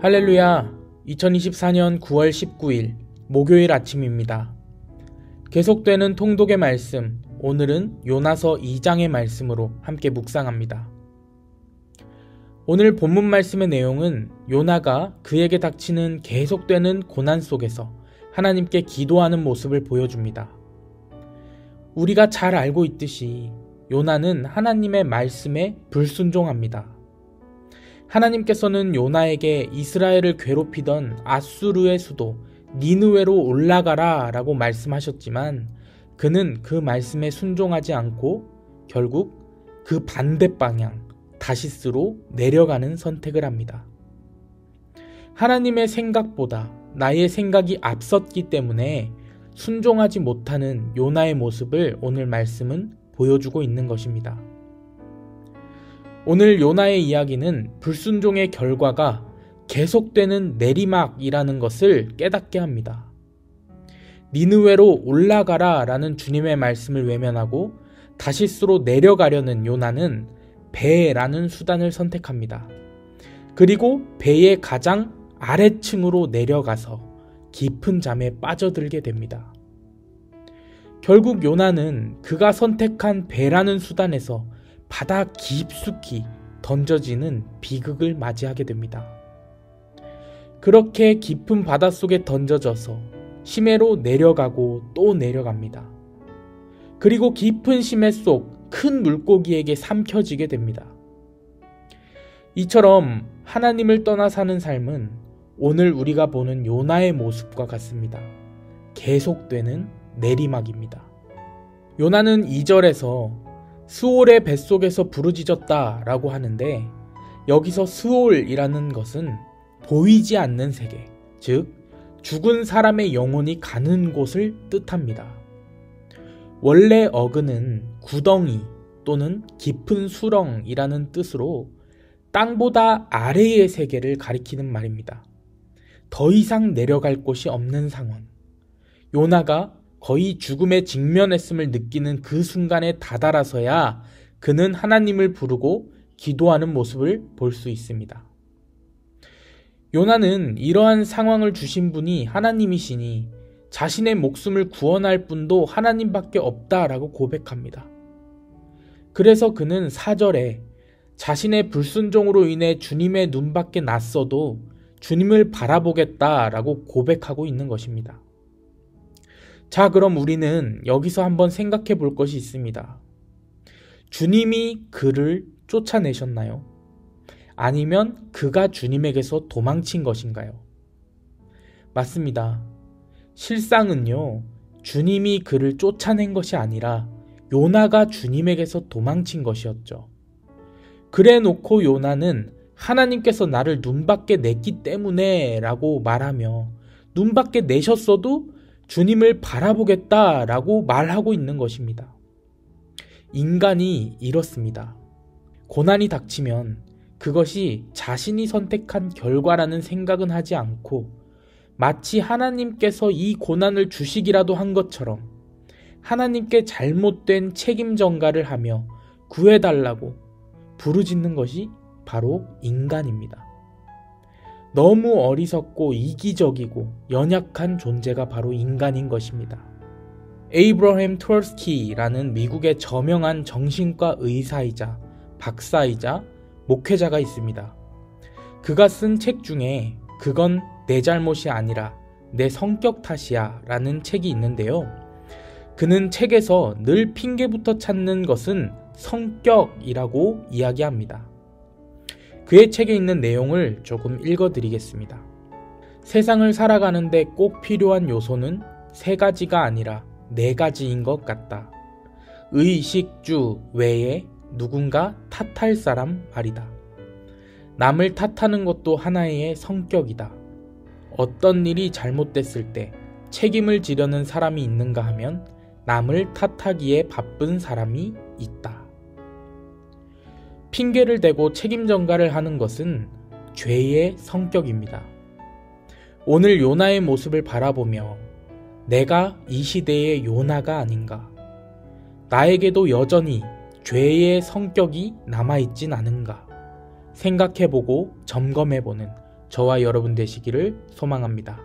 할렐루야, 2024년 9월 19일 목요일 아침입니다. 계속되는 통독의 말씀, 오늘은 요나서 2장의 말씀으로 함께 묵상합니다. 오늘 본문 말씀의 내용은 요나가 그에게 닥치는 계속되는 고난 속에서 하나님께 기도하는 모습을 보여줍니다. 우리가 잘 알고 있듯이 요나는 하나님의 말씀에 불순종합니다. 하나님께서는 요나에게 이스라엘을 괴롭히던 아수르의 수도 니느웨로 올라가라 라고 말씀하셨지만 그는 그 말씀에 순종하지 않고 결국 그 반대 방향 다시스로 내려가는 선택을 합니다. 하나님의 생각보다 나의 생각이 앞섰기 때문에 순종하지 못하는 요나의 모습을 오늘 말씀은 보여주고 있는 것입니다. 오늘 요나의 이야기는 불순종의 결과가 계속되는 내리막이라는 것을 깨닫게 합니다. 니느웨로 올라가라 라는 주님의 말씀을 외면하고 다시스로 내려가려는 요나는 배라는 수단을 선택합니다. 그리고 배의 가장 아래층으로 내려가서 깊은 잠에 빠져들게 됩니다. 결국 요나는 그가 선택한 배라는 수단에서 바다 깊숙이 던져지는 비극을 맞이하게 됩니다. 그렇게 깊은 바닷속에 던져져서 심해로 내려가고 또 내려갑니다. 그리고 깊은 심해 속 큰 물고기에게 삼켜지게 됩니다. 이처럼 하나님을 떠나 사는 삶은 오늘 우리가 보는 요나의 모습과 같습니다. 계속되는 내리막입니다. 요나는 2절에서 스올의 뱃속에서 부르짖었다 라고 하는데 여기서 스올이라는 것은 보이지 않는 세계, 즉 죽은 사람의 영혼이 가는 곳을 뜻합니다. 원래 어근은 구덩이 또는 깊은 수렁이라는 뜻으로 땅보다 아래의 세계를 가리키는 말입니다. 더 이상 내려갈 곳이 없는 상황. 요나가 거의 죽음에 직면했음을 느끼는 그 순간에 다다라서야 그는 하나님을 부르고 기도하는 모습을 볼 수 있습니다. 요나는 이러한 상황을 주신 분이 하나님이시니 자신의 목숨을 구원할 분도 하나님밖에 없다라고 고백합니다. 그래서 그는 4절에 자신의 불순종으로 인해 주님의 눈밖에 났어도 주님을 바라보겠다라고 고백하고 있는 것입니다. 자, 그럼 우리는 여기서 한번 생각해 볼 것이 있습니다. 주님이 그를 쫓아내셨나요? 아니면 그가 주님에게서 도망친 것인가요? 맞습니다. 실상은요, 주님이 그를 쫓아낸 것이 아니라 요나가 주님에게서 도망친 것이었죠. 그래 놓고 요나는 하나님께서 나를 눈밖에 냈기 때문에 라고 말하며 눈밖에 내셨어도 주님을 바라보겠다 라고 말하고 있는 것입니다. 인간이 이렇습니다. 고난이 닥치면 그것이 자신이 선택한 결과라는 생각은 하지 않고 마치 하나님께서 이 고난을 주시기라도 한 것처럼 하나님께 잘못된 책임 전가를 하며 구해달라고 부르짖는 것이 바로 인간입니다. 너무 어리석고 이기적이고 연약한 존재가 바로 인간인 것입니다. 에이브러햄 트월스키라는 미국의 저명한 정신과 의사이자 박사이자 목회자가 있습니다. 그가 쓴 책 중에 그건 내 잘못이 아니라 내 성격 탓이야 라는 책이 있는데요. 그는 책에서 늘 핑계부터 찾는 것은 성격이라고 이야기합니다. 그의 책에 있는 내용을 조금 읽어드리겠습니다. 세상을 살아가는데 꼭 필요한 요소는 3가지가 아니라 4가지인 것 같다. 의식주 외에 누군가 탓할 사람 말이다. 남을 탓하는 것도 하나의 성격이다. 어떤 일이 잘못됐을 때 책임을 지려는 사람이 있는가 하면 남을 탓하기에 바쁜 사람이 있다. 핑계를 대고 책임 전가를 하는 것은 죄의 성격입니다. 오늘 요나의 모습을 바라보며 내가 이 시대의 요나가 아닌가? 나에게도 여전히 죄의 성격이 남아있진 않은가? 생각해보고 점검해보는 저와 여러분 되시기를 소망합니다.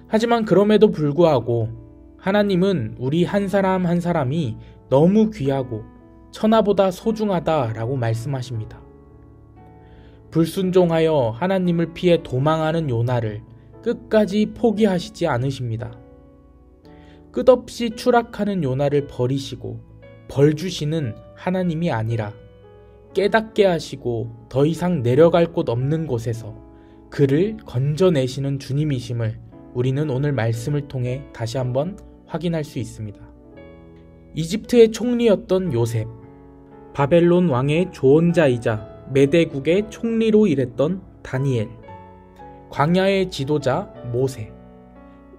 하지만 그럼에도 불구하고 하나님은 우리 한 사람 한 사람이 너무 귀하고 천하보다 소중하다라고 말씀하십니다. 불순종하여 하나님을 피해 도망하는 요나를 끝까지 포기하시지 않으십니다. 끝없이 추락하는 요나를 버리시고 벌 주시는 하나님이 아니라 깨닫게 하시고 더 이상 내려갈 곳 없는 곳에서 그를 건져내시는 주님이심을 우리는 오늘 말씀을 통해 다시 한번 확인할 수 있습니다. 이집트의 총리였던 요셉, 바벨론 왕의 조언자이자 메대국의 총리로 일했던 다니엘, 광야의 지도자 모세,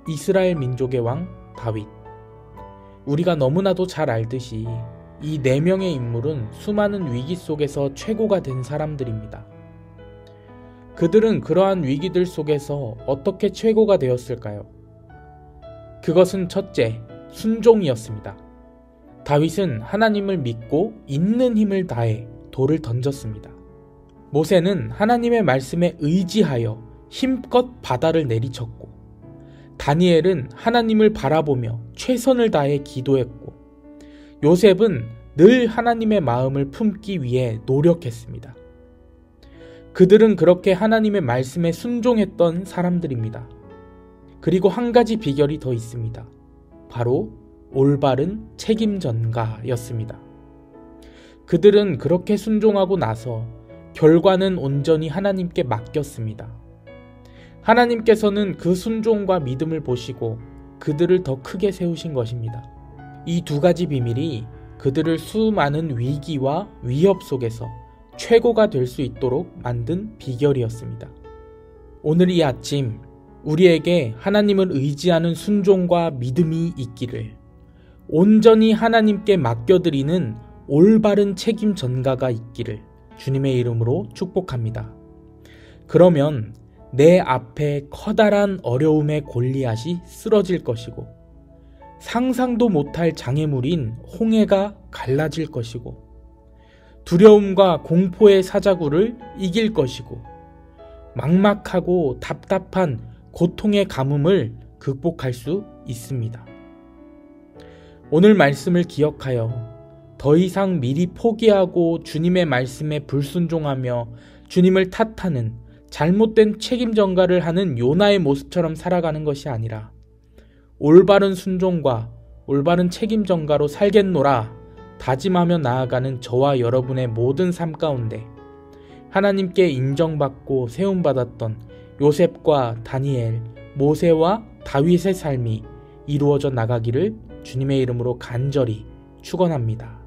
이스라엘 민족의 왕 다윗. 우리가 너무나도 잘 알듯이 이 4명의 인물은 수많은 위기 속에서 최고가 된 사람들입니다. 그들은 그러한 위기들 속에서 어떻게 최고가 되었을까요? 그것은 첫째, 순종이었습니다. 다윗은 하나님을 믿고 있는 힘을 다해 돌을 던졌습니다. 모세는 하나님의 말씀에 의지하여 힘껏 바다를 내리쳤고, 다니엘은 하나님을 바라보며 최선을 다해 기도했고, 요셉은 늘 하나님의 마음을 품기 위해 노력했습니다. 그들은 그렇게 하나님의 말씀에 순종했던 사람들입니다. 그리고 한 가지 비결이 더 있습니다. 바로 올바른 책임 전가였습니다. 그들은 그렇게 순종하고 나서 결과는 온전히 하나님께 맡겼습니다. 하나님께서는 그 순종과 믿음을 보시고 그들을 더 크게 세우신 것입니다. 이 2가지 비밀이 그들을 수많은 위기와 위협 속에서 최고가 될 수 있도록 만든 비결이었습니다. 오늘 이 아침 우리에게 하나님을 의지하는 순종과 믿음이 있기를, 온전히 하나님께 맡겨드리는 올바른 책임 전가가 있기를 주님의 이름으로 축복합니다. 그러면 내 앞에 커다란 어려움의 골리앗이 쓰러질 것이고, 상상도 못할 장애물인 홍해가 갈라질 것이고, 두려움과 공포의 사자굴을 이길 것이고, 막막하고 답답한 고통의 가뭄을 극복할 수 있습니다. 오늘 말씀을 기억하여 더 이상 미리 포기하고 주님의 말씀에 불순종하며 주님을 탓하는 잘못된 책임 전가를 하는 요나의 모습처럼 살아가는 것이 아니라 올바른 순종과 올바른 책임 전가로 살겠노라 다짐하며 나아가는 저와 여러분의 모든 삶 가운데 하나님께 인정받고 세움받았던 요셉과 다니엘, 모세와 다윗의 삶이 이루어져 나가기를 주님의 이름으로 간절히 축원합니다.